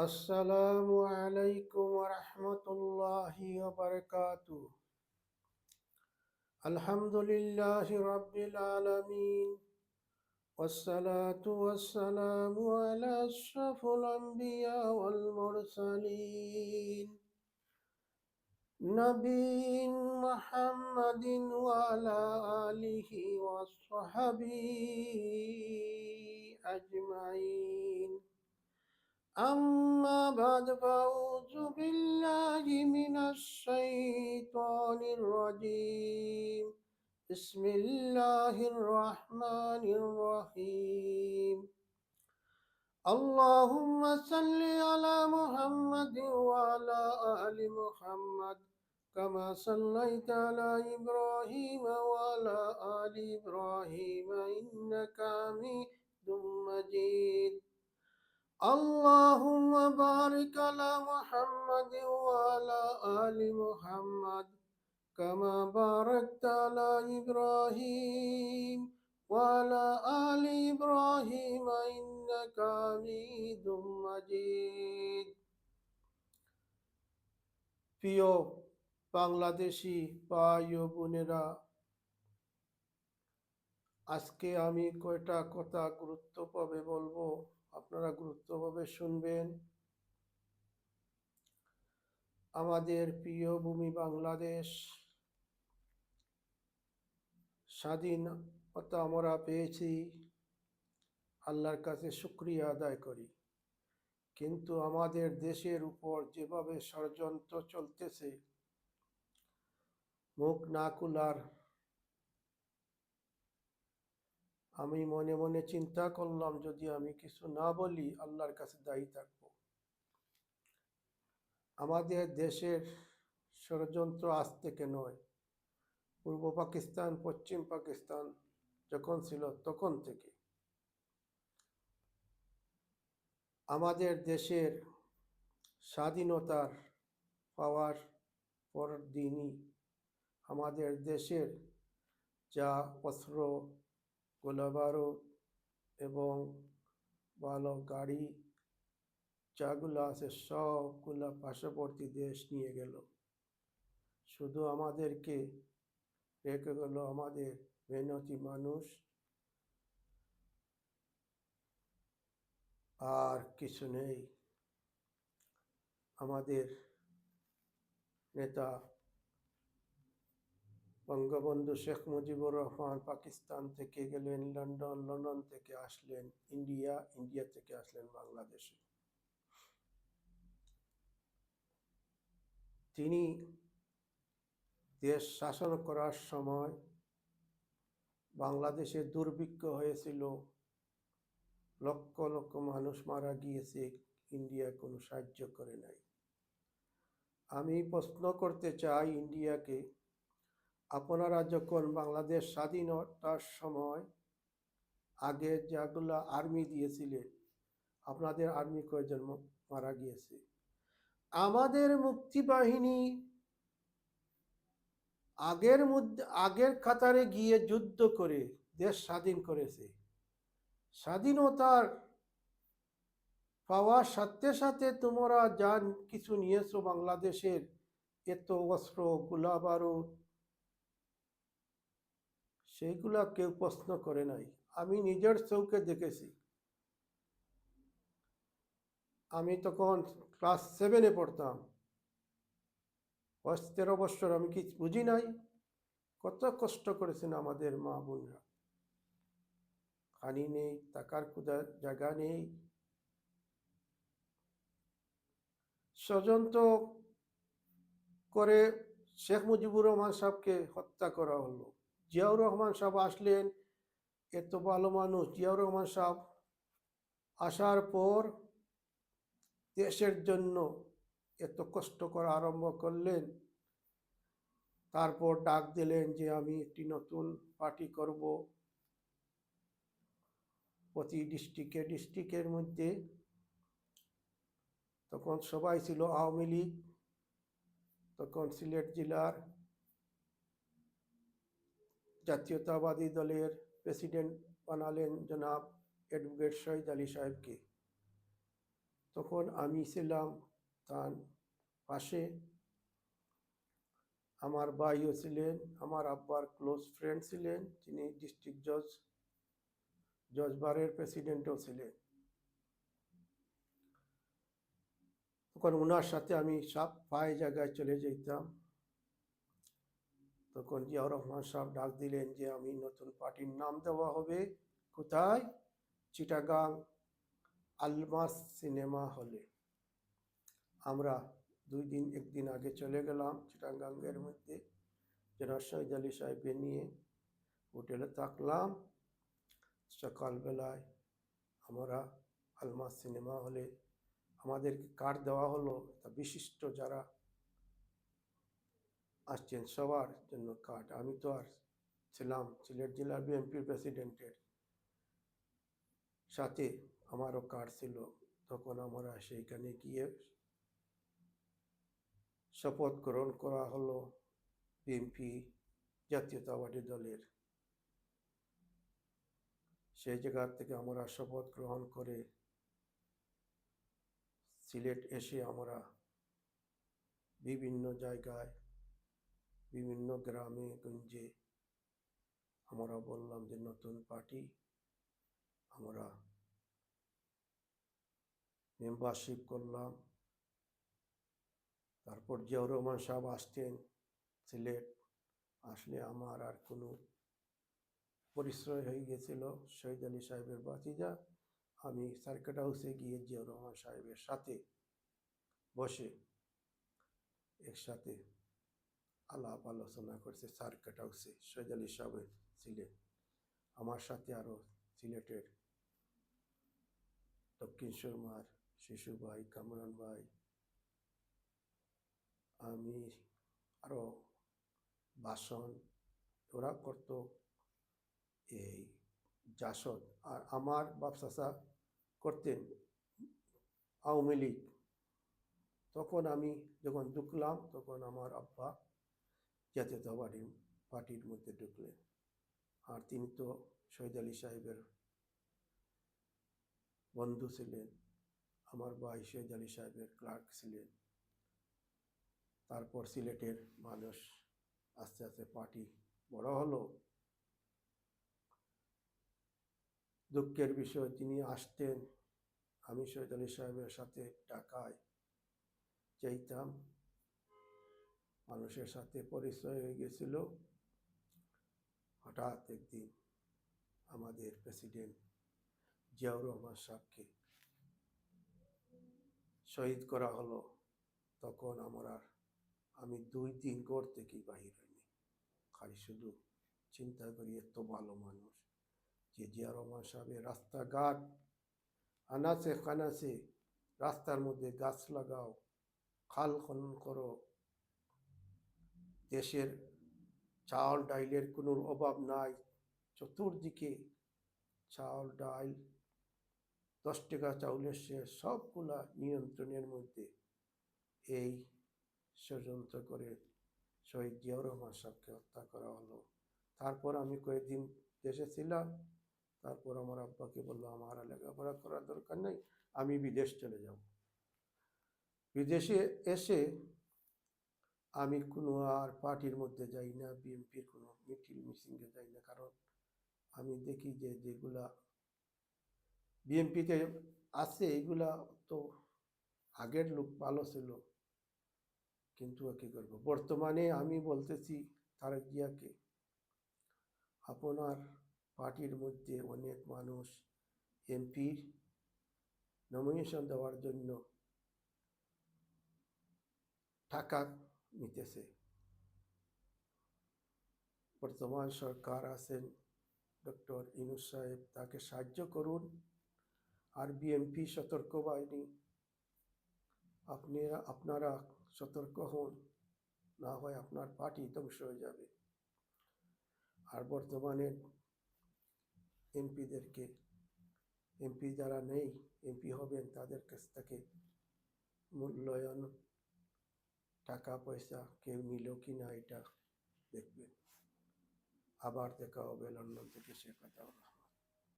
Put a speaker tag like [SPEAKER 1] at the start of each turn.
[SPEAKER 1] السلام عليكم ورحمة الله وبركاته. الحمد لله رب العالمين، والصلاة والسلام على أشرف الأنبياء والمرسلين نبي محمد وعلى آله وصحبه أجمعين. أما بعد فأعوذ بالله من الشيطان الرجيم. بسم الله الرحمن الرحيم. اللهم صل على محمد وعلى آل محمد كما صليت على إبراهيم وعلى آل إبراهيم إنك حميد مجيد. اللهم بارك على محمد وعلى آل محمد كما باركت على إبراهيم وعلى آل إبراهيم إنك حميد مجيد. প্রিয় বাংলাদেশি ভাই ও বোনেরা, আজকে আমি কয়টা কথা গুরুত্বভাবে বলবো, আপনারা গুরুত্বভাবে শুনবেন। আমাদের প্রিয় ভূমি বাংলাদেশ, স্বাধীনতা আমরা পেয়েছি, আল্লাহর কাছে শুকরিয়া আদায় করি। কিন্তু আমাদের দেশের উপর যেভাবে ষড়যন্ত্র চলতেছে, মুখ না খুলার, আমি মনে মনে চিন্তা করলাম যদি আমি কিছু না বলি আল্লাহর কাছে দায়ী থাকবো। আমাদের দেশের ষড়যন্ত্র আজ থেকে নয়, পূর্ব পাকিস্তান পশ্চিম পাকিস্তান যখন ছিল তখন থেকে। আমাদের দেশের স্বাধীনতার পাওয়ার পর দিনই আমাদের দেশের যা অস্ত্র, গোলাবারুদ এবং ভালো গাড়ি যাগুলো আছে সবগুলা পার্শ্ববর্তী দেশ নিয়ে গেল। শুধু আমাদেরকে রেখে গেল আমাদের মেহনতি মানুষ, আর কিছু নেই। আমাদের নেতা বঙ্গবন্ধু শেখ মুজিবুর রহমান পাকিস্তান থেকে গেলেন লন্ডন, লন্ডন থেকে আসলেন ইন্ডিয়া, ইন্ডিয়া থেকে আসলেন বাংলাদেশে। তিনি দেশ শাসন করার সময় বাংলাদেশে দুর্ভিক্ষ হয়েছিল, লক্ষ লক্ষ মানুষ মারা গিয়েছে, ইন্ডিয়া কোনো সাহায্য করে নাই। আমি প্রশ্ন করতে চাই ইন্ডিয়াকে, আপনারা যখন বাংলাদেশ স্বাধীনতার সময় আগে যেগুলা আর্মি দিয়েছিলেন, আপনাদের আর্মি কয়জন মারা গিয়েছে? আমাদের মুক্তিবাহিনী আগের কাতারে গিয়ে যুদ্ধ করে দেশ স্বাধীন করেছে। স্বাধীনতার পাওয়ার সাথে সাথে তোমরা যা কিছু নিয়েছো বাংলাদেশের, এত অস্ত্র, গোলাবারুদ, সেইগুলা কেউ প্রশ্ন করে নাই। আমি নিজের চোখে দেখেছি। আমি তখন ক্লাস 7-এ পড়তাম, 13 বছর, আমি কি বুঝি নাই? কত কষ্ট করেছেন আমাদের মা বোনরা। পানি নেই, থাকার কোথাও জায়গা নেই। ষড়যন্ত্র করে শেখ মুজিবুর রহমান সাহেবকে হত্যা করা হলো। জিয়াউর রহমান সাহেব আসলেন, এত ভালো মানুষ। জিয়াউর রহমান সাহেব আসার পর দেশের জন্য এত কষ্ট করা আরম্ভ করলেন। তারপর ডাক দিলেন যে আমি একটি নতুন পার্টি করব। প্রতি ডিস্ট্রিক্টের মধ্যে তখন সবাই ছিল আওয়ামী লীগ। তখন সিলেট জেলার জাতীয়তাবাদী দলের প্রেসিডেন্ট বানালেন জনাব অ্যাডভোকেট শহীদ আলী সাহেবকে। তখন আমি ছিলাম তার পাশে, আমার ভাইও ছিলেন, আমার আব্বার ক্লোজ ফ্রেন্ড ছিলেন, তিনি ডিস্ট্রিক্ট জজ বারের প্রেসিডেন্টও ছিলেন। তখন ওনার সাথে আমি সব প্রায় জায়গায় চলে যেতাম। তখন জিয়াউর রহমান সাহেব ডাক দিলেন যে আমি নতুন পার্টির নাম দেওয়া হবে, কোথায়? চিটাগাং আলমাস সিনেমা হলে। আমরা একদিন আগে চলে গেলাম চিটাগাংয়ের মধ্যে, জনাব শহীদ আলী সাহেবকে নিয়ে হোটেলে থাকলাম। সকালবেলায় আমরা আলমাস সিনেমা হলে আমাদেরকে কার্ড দেওয়া হলো, তা বিশিষ্ট যারা আসছেন সবার জন্য কার্ড। আমি তো আর ছিলাম সিলেট জেলা বিএনপির প্রেসিডেন্টের সাথে, আমারও কার্ড ছিল। তখন আমরা সেইখানে গিয়ে শপথ গ্রহণ করা হলো বিএনপি জাতীয়তাবাদী দলের। সেই জায়গা থেকে আমরা শপথ গ্রহণ করে সিলেট এসে আমরা বিভিন্ন জায়গায়, বিভিন্ন গ্রামে গঞ্জে আমরা বললাম যে নতুন পার্টি, আমরা মেম্বারশিপ করলাম। তারপর জিয়াউর রহমান সাহেব আসতেন সিলেট, আসলে আমার আর কোনো পরিচয় হয়ে গেছিল শহীদ আলী সাহেবের ভাতিজা। আমি সার্কিট হাউসে গিয়ে জিয়াউর রহমান সাহেবের সাথে বসে একসাথে আলাপ আলোচনা করছে সার্কিট হাউসে। শহীদ আলী সাহেব ছিলেন আমার সাথে, আরও সিলেটের দক্ষিণ সুরমার শিশু ভাই, কামরান ভাই, আমি, আরও বাসন ওরা করতো এই জাসদ, আর আমার বাপ চাচা করতেন আওয়ামী লীগ। তখন আমি যখন ঢুকলাম তখন আমার আব্বা জাতীয়তাবাদী পার্টির মধ্যে ঢুকলেন, আর তিনি তো শহীদ আলী সাহেবের বন্ধু ছিলেন। আমার ভাই শহীদ আলী সাহেবের ক্লার্ক ছিলেন। তারপর সিলেটের মানুষ আস্তে আস্তে পার্টি বড় হলো। দুঃখের বিষয়, তিনি আসতেন, আমি শহীদ আলী সাহেবের সাথে ঢাকায় যাইতাম, মানুষের সাথে পরিচয় হয়ে গেছিল। হঠাৎ একদিন আমাদের প্রেসিডেন্ট জিয়াউর রহমান সাহেবকে শহীদ করা হলো। তখন আমি 2 দিন ঘর থেকেই বাহির হইনি, খালি শুধু চিন্তা করি এত ভালো মানুষ যে জিয়াউর রহমান সাহেবের রাস্তাঘাট আনাচে কানাচে, রাস্তার মধ্যে গাছ লাগাও, খাল খনন করো, দেশের চাল ডাইলের কোনো অভাব নাই, চতুর্দিকে চাল ডাল, 10 টাকা চাউলের শেষ, সবগুলা নিয়ন্ত্রণের মধ্যে। এই ষড়যন্ত্র করে শহীদ জিয়াউর রহমান সাহেবকে হত্যা করা হলো। তারপর আমি কয়েকদিন দেশে ছিলাম। তারপর আমার আব্বাকে বললো আমার লেখাপড়া করার দরকার নেই, আমি বিদেশ চলে যাব। বিদেশে এসে আমি কোনো আর পার্টির মধ্যে যাই না, বিএনপির কোনো মিটিং মিটিংয়ে যাই না, কারণ আমি দেখি যে যেগুলা বিএনপিতে আছে এগুলা তো আগের লোক ভালো ছিল, কিন্তু কি করবো। বর্তমানে আমি বলতেছি তারেক জিয়াকে, আপনার পার্টির মধ্যে অনেক মানুষ এমপির নমিনেশন দেওয়ার জন্য টাকা নিতেছে। বর্তমান সরকার আছেন ডক্টর ইউনূস সাহেব, তাকে সাহায্য করুন। আর বিএনপি সতর্ক বাহিনী, আপনারা সতর্ক হন, না হয় আপনার পার্টি ধ্বংস হয়ে যাবে। আর বর্তমানে এমপি যারা নেই, এমপি হবেন, তাদের কাছ থেকে মূল্যায়ন, টাকা পয়সা কেউ নিল কি না এটা দেখবেন। আবার দেখা হবে লন্ডন থেকে। সে কথা।